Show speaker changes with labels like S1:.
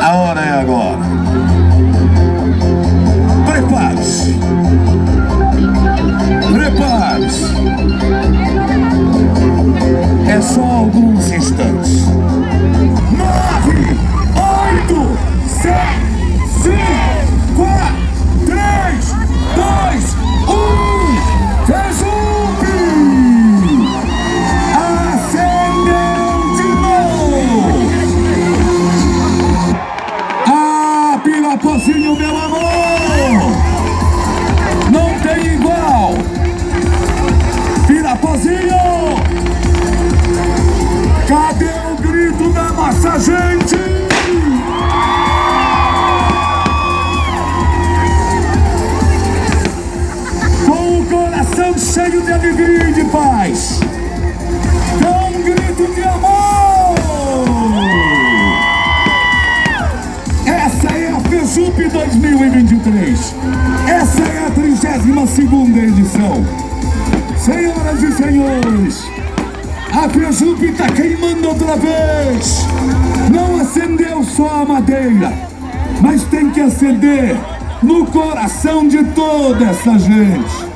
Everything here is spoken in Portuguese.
S1: A hora é agora. Prepare-se. Prepare-se. É só alguns instantes. 9, 8, 7, 5, 4, 3, 2, 1. Fejup! Acendeu de novo! Ah, Pirapozinho, meu amor! Não tem igual! Pirapozinho! Cadê o grito da nossa gente? Com o coração cheio de alegria e de paz. Com um grito de amor. Essa é a fejup 2023. Essa é a 32ª edição. Senhoras e senhores, a fejup está queimando outra vez. Não acendeu só a madeira, mas tem que acender no coração de toda essa gente.